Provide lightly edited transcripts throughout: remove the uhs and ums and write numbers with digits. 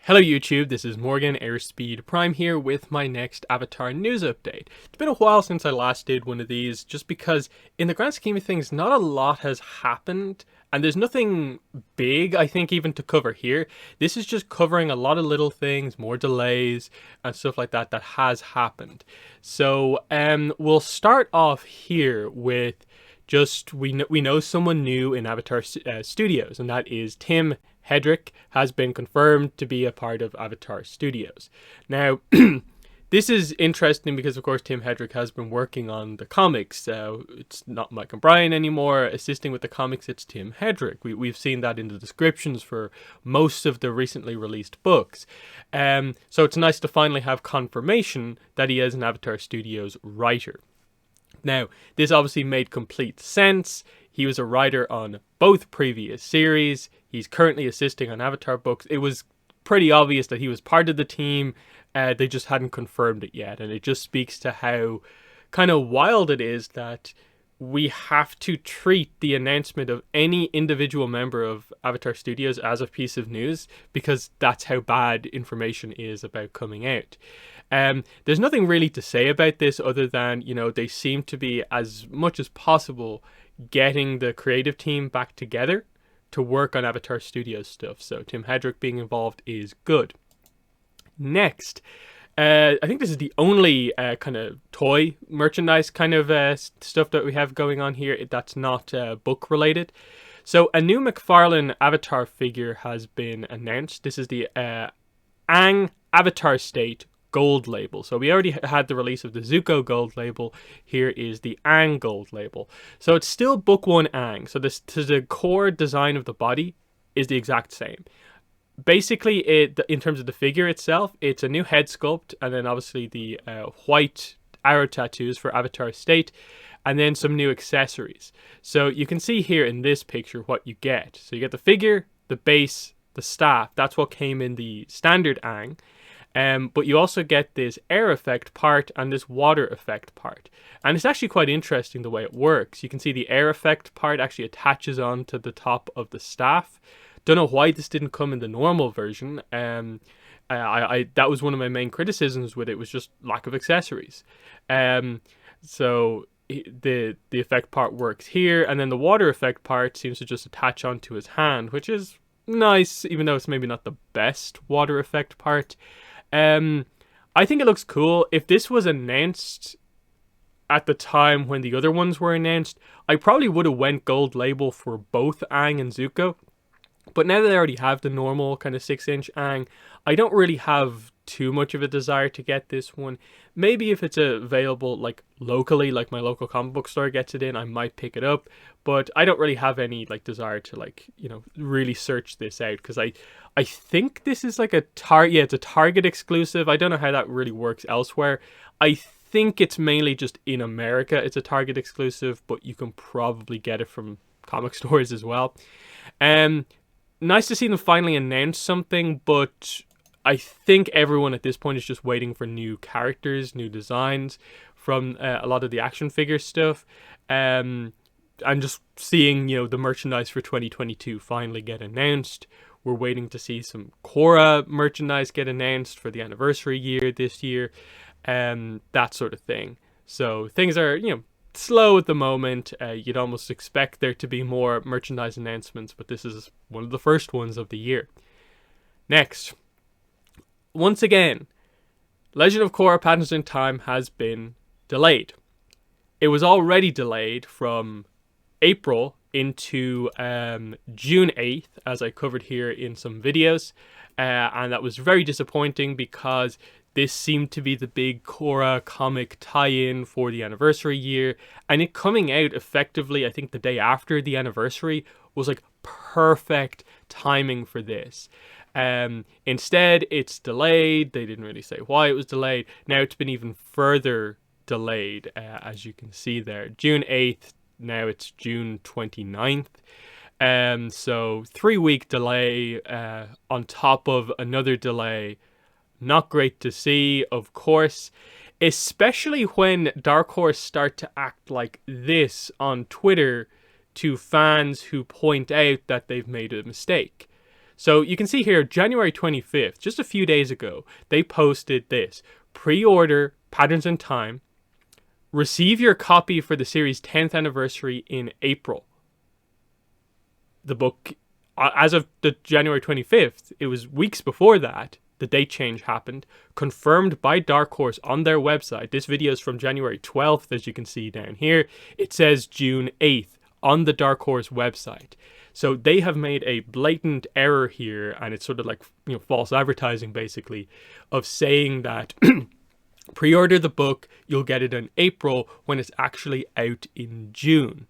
Hello YouTube, this is Morgan Airspeed Prime here with my next Avatar news update. It's been a while since I last did one of these, just because in the grand scheme of things not a lot has happened and there's nothing big I think even to cover here. This is just covering a lot of little things, more delays and stuff like that has happened. So we'll start off here with just we know someone new in Avatar Studios, and that is Tim Hedrick has been confirmed to be a part of Avatar Studios. Now, this is interesting because, of course, Tim Hedrick has been working on the comics. It's not Mike and Brian anymore assisting with the comics, it's Tim Hedrick. We've seen that in the descriptions for most of the recently released books. So it's nice to finally have confirmation that he is an Avatar Studios writer. Now, this obviously made complete sense. He was a writer on both previous series. He's currently assisting on Avatar books. It was pretty obvious that he was part of the team. They just hadn't confirmed it yet. And it just speaks to how kind of wild it is that we have to treat the announcement of any individual member of Avatar Studios as a piece of news, because that's how bad information is about coming out. There's nothing really to say about this other than, they seem to be, as much as possible, getting the creative team back together to work on Avatar Studios stuff. So Tim Hedrick being involved is good. Next, I think this is the only kind of toy merchandise kind of stuff that we have going on here that's not book related. So a new McFarlane Avatar figure has been announced. This is the Aang Avatar State Gold label. So we already had the release of the Zuko Gold label. Here is the Aang Gold label. So it's still book one Aang. So the core design of the body is the exact same. Basically, in terms of the figure itself, it's a new head sculpt, and then obviously the white arrow tattoos for Avatar State, and then some new accessories. So you can see here in this picture what you get. So you get the figure, the base, the staff. That's what came in the standard Aang. But you also get this air effect part and this water effect part. And it's actually quite interesting the way it works. You can see the air effect part actually attaches onto the top of the staff. Don't know why this didn't come in the normal version. That was one of my main criticisms with it, was just lack of accessories. So the effect part works here, and then the water effect part seems to just attach onto his hand, which is nice, even though it's maybe not the best water effect part. I think it looks cool. If this was announced at the time when the other ones were announced, I probably would have went gold label for both Aang and Zuko. But now that I already have the normal kind of 6-inch Aang, I don't really have too much of a desire to get this one. Maybe if it's available like locally, like my local comic book store gets it in, I might pick it up. But I don't really have any like desire to really search this out, because I think this is like it's a Target exclusive. I don't know how that really works elsewhere. I think it's mainly just in America it's a Target exclusive, but you can probably get it from comic stores as well. Nice to see them finally announce something, but I think everyone at this point is just waiting for new characters, new designs from a lot of the action figure stuff. And just seeing, the merchandise for 2022 finally get announced. We're waiting to see some Korra merchandise get announced for the anniversary year this year, that sort of thing. So things are, slow at the moment. You'd almost expect there to be more merchandise announcements, but this is one of the first ones of the year. Next, once again, Legend of Korra Patterns in Time has been delayed. It was already delayed from April into June 8th, as I covered here in some videos, and that was very disappointing because this seemed to be the big Korra comic tie-in for the anniversary year, and it coming out effectively, I think the day after the anniversary, was like perfect timing for this. Instead, it's delayed. They didn't really say why it was delayed. Now it's been even further delayed, as you can see there. June 8th, now it's June 29th. So 3-week delay on top of another delay. Not great to see, of course, especially when Dark Horse start to act like this on Twitter to fans who point out that they've made a mistake. So you can see here, January 25th, just a few days ago, they posted this. Pre-order Patterns in Time. Receive your copy for the series' 10th anniversary in April. The book, as of the January 25th, it was weeks before that, the date change happened, confirmed by Dark Horse on their website. This video is from January 12th, as you can see down here. It says June 8th on the Dark Horse website. So they have made a blatant error here, and it's sort of like, false advertising, basically, of saying that pre-order the book, you'll get it in April when it's actually out in June.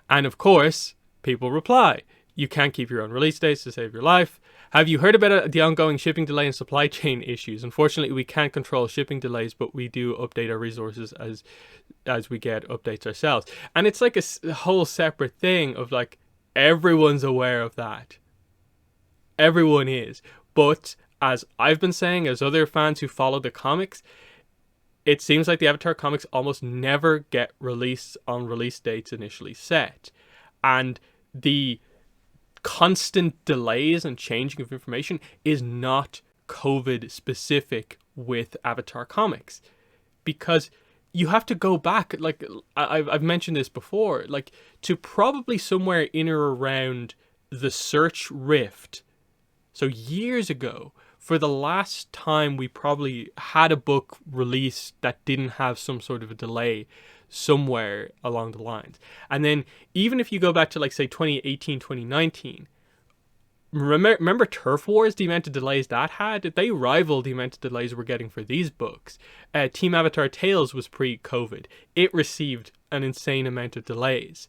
And of course, people reply, you can't keep your own release dates to save your life. Have you heard about the ongoing shipping delay and supply chain issues? Unfortunately, we can't control shipping delays, but we do update our resources as we get updates ourselves. And it's like a whole separate thing of like, everyone's aware of that. Everyone is. But as I've been saying, as other fans who follow the comics, it seems like the Avatar comics almost never get released on release dates initially set. And the constant delays and changing of information is not COVID specific with Avatar comics. Because you have to go back, like I've mentioned this before, like to probably somewhere in or around the Search Rift. So years ago, for the last time we probably had a book released that didn't have some sort of a delay somewhere along the lines. And then even if you go back to like say 2018, 2019, remember Turf Wars, the amount of delays that had? They rivaled the amount of delays we're getting for these books. Team Avatar Tales was pre-COVID. It received an insane amount of delays.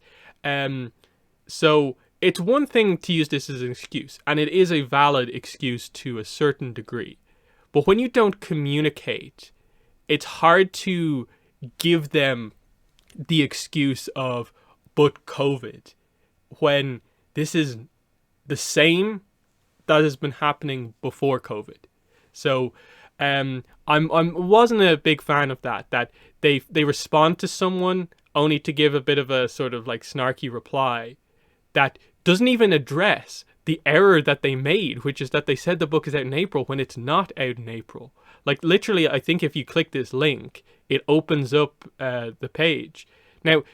So it's one thing to use this as an excuse, and it is a valid excuse to a certain degree. But when you don't communicate, it's hard to give them the excuse of, but COVID, when this is the same that has been happening before COVID. So I wasn't a big fan of that they respond to someone only to give a bit of a sort of like snarky reply that doesn't even address the error that they made, which is that they said the book is out in April when it's not out in April. Like literally, I think if you click this link, it opens up the page. Now,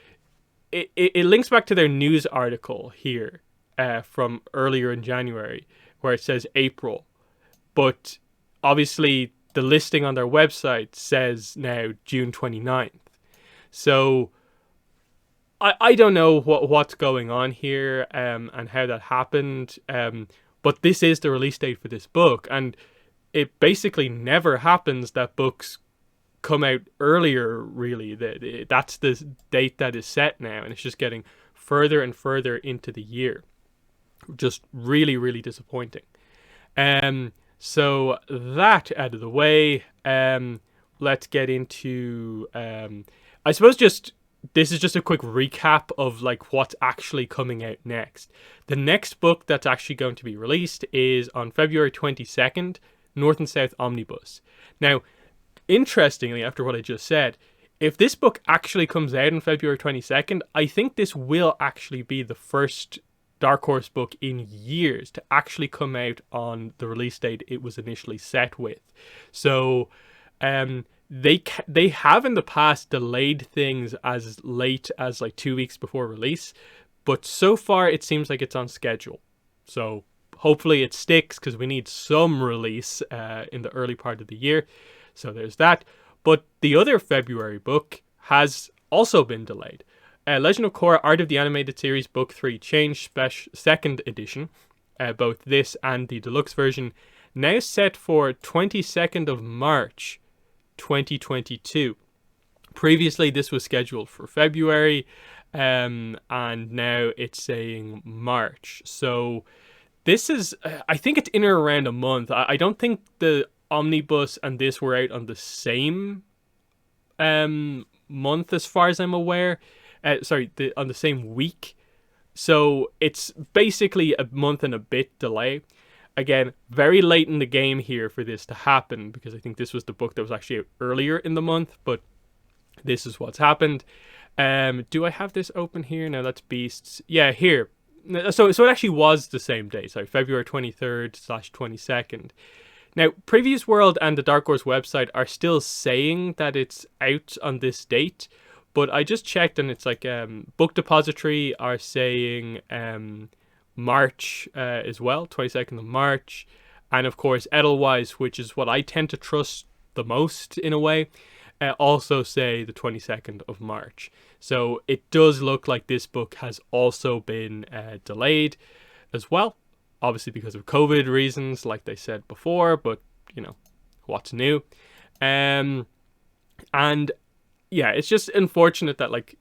it links back to their news article here from earlier in January, where it says April. But obviously, the listing on their website says now June 29th. So I don't know what's going on here and how that happened, but this is the release date for this book, and it basically never happens that books come out earlier, really. That's the date that is set now, and it's just getting further and further into the year. Just really, really disappointing. So that out of the way, let's get into, I suppose this is just a quick recap of like what's actually coming out next. The next book that's actually going to be released is on February 22nd, North and South Omnibus. Now, interestingly, after what I just said, if this book actually comes out on February 22nd, I think this will actually be the first Dark Horse book in years to actually come out on the release date it was initially set with. So, they have in the past delayed things as late as like 2 weeks before release, but so far it seems like it's on schedule. So hopefully it sticks, because we need some release in the early part of the year. So there's that. But the other February book has also been delayed. Legend of Korra Art of the Animated Series Book 3 Change 2nd Edition, both this and the deluxe version, now set for 22nd of March 2022. Previously, this was scheduled for February, and now it's saying March. So this is, I think it's in or around a month. I don't think the Omnibus and this were out on the same month, as far as I'm aware. On the same week. So it's basically a month and a bit delay. Again, very late in the game here for this to happen, because I think this was the book that was actually out earlier in the month, but this is what's happened. Do I have this open here? No, that's Beasts. Yeah, here. So it actually was the same day. Sorry, February 23rd/22nd. Now, Previews World and the Dark Horse website are still saying that it's out on this date, but I just checked and it's like Book Depository are saying March as well, 22nd of March. And of course, Edelweiss, which is what I tend to trust the most in a way, also say the 22nd of March. So it does look like this book has also been delayed as well. Obviously because of COVID reasons, like they said before, but you know, what's new? And yeah, it's just unfortunate that like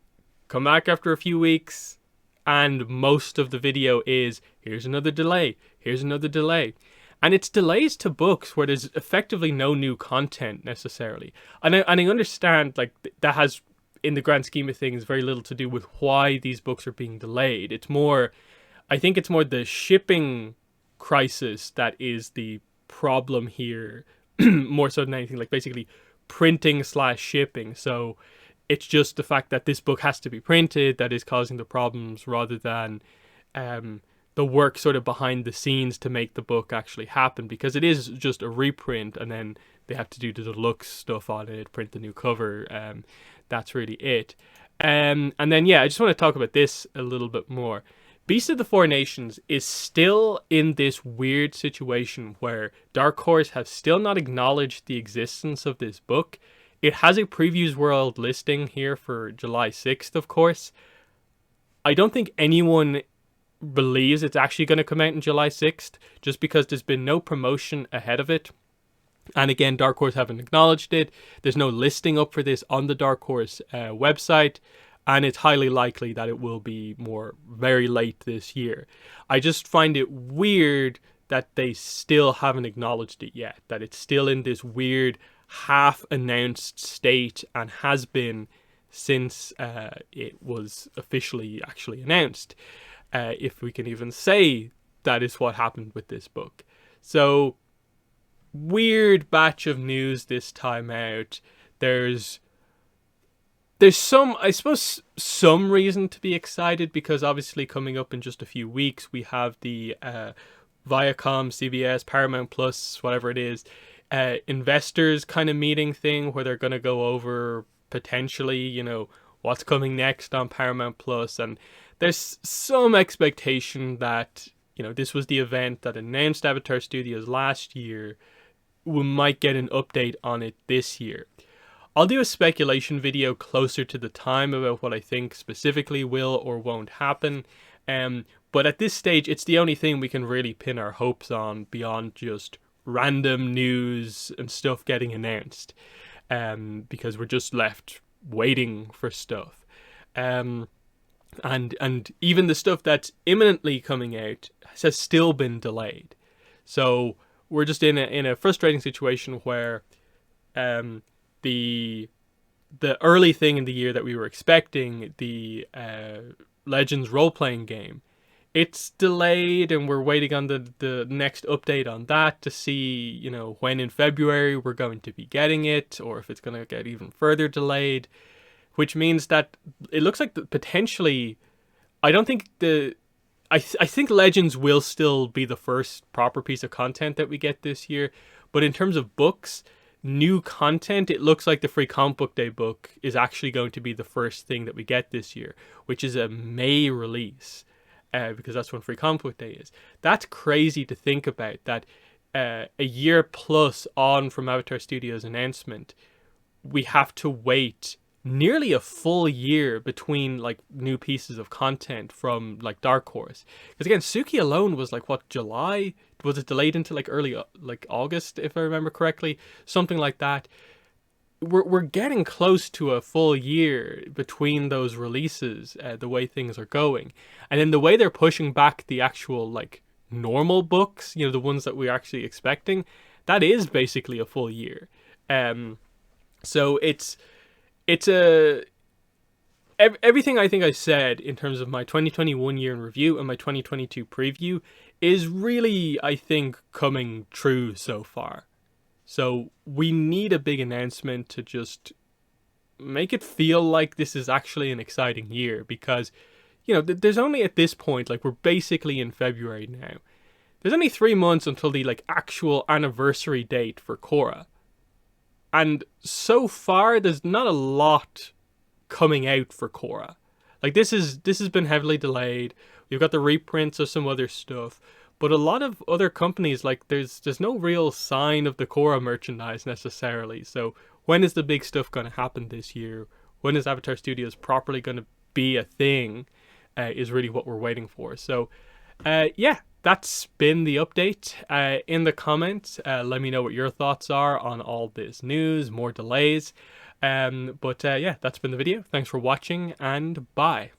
come back after a few weeks and most of the video is here's another delay, here's another delay. And it's delays to books where there's effectively no new content necessarily. And I understand like that has, in the grand scheme of things, very little to do with why these books are being delayed. It's more, I think it's more the shipping crisis that is the problem here, more so than anything. Like basically printing/shipping. So it's just the fact that this book has to be printed that is causing the problems, rather than the work sort of behind the scenes to make the book actually happen, because it is just a reprint and then they have to do the deluxe stuff on it, print the new cover. That's really it. And then, yeah, I just want to talk about this a little bit more. Beast of the Four Nations is still in this weird situation where Dark Horse have still not acknowledged the existence of this book. It has a Previews World listing here for July 6th, of course. I don't think anyone believes it's actually going to come out on July 6th, just because there's been no promotion ahead of it. And again, Dark Horse haven't acknowledged it. There's no listing up for this on the Dark Horse website. And it's highly likely that it will be very late this year. I just find it weird that they still haven't acknowledged it yet. That it's still in this weird half-announced state and has been since it was officially actually announced. If we can even say that is what happened with this book. So, weird batch of news this time out. There's some, I suppose, some reason to be excited, because obviously coming up in just a few weeks, we have the Viacom, CBS, Paramount Plus, whatever it is, investors kind of meeting thing where they're going to go over potentially, you know, what's coming next on Paramount Plus. And there's some expectation that, you know, this was the event that announced Avatar Studios last year. We might get an update on it this year. I'll do a speculation video closer to the time about what I think specifically will or won't happen. But at this stage, it's the only thing we can really pin our hopes on beyond just random news and stuff getting announced. Because we're just left waiting for stuff. And even the stuff that's imminently coming out has still been delayed. So we're just in a frustrating situation where the early thing in the year that we were expecting, the Legends role-playing game, it's delayed, and we're waiting on the next update on that to see, you know, when in February we're going to be getting it, or if it's going to get even further delayed. Which means that it looks like potentially, I don't think I think Legends will still be the first proper piece of content that we get this year. But in terms of books, new content, it looks like the Free Comic Book Day book is actually going to be the first thing that we get this year, which is a May release, because that's when Free Comic Book Day is. That's crazy to think about, that a year plus on from Avatar Studios' announcement, we have to wait nearly a full year between like new pieces of content from like Dark Horse. Because again, Suki alone was like, what, July? Was it delayed into like early like August, if I remember correctly? Something like that. We're getting close to a full year between those releases, the way things are going. And then the way they're pushing back the actual like normal books, you know, the ones that we're actually expecting, that is basically a full year. So it's everything I think I said in terms of my 2021 year in review and my 2022 preview is really, I think, coming true so far. So we need a big announcement to just make it feel like this is actually an exciting year, because you know, there's only at this point, like we're basically in February now. There's only 3 months until the like actual anniversary date for Korra. And so far there's not a lot coming out for Korra. Like this has been heavily delayed. We've got the reprints of some other stuff. But a lot of other companies, like there's no real sign of the Korra merchandise necessarily. So when is the big stuff going to happen this year? When is Avatar Studios properly going to be a thing? Is really what we're waiting for. So, yeah, that's been the update. In the comments, let me know what your thoughts are on all this news, more delays. But yeah, that's been the video. Thanks for watching, and bye.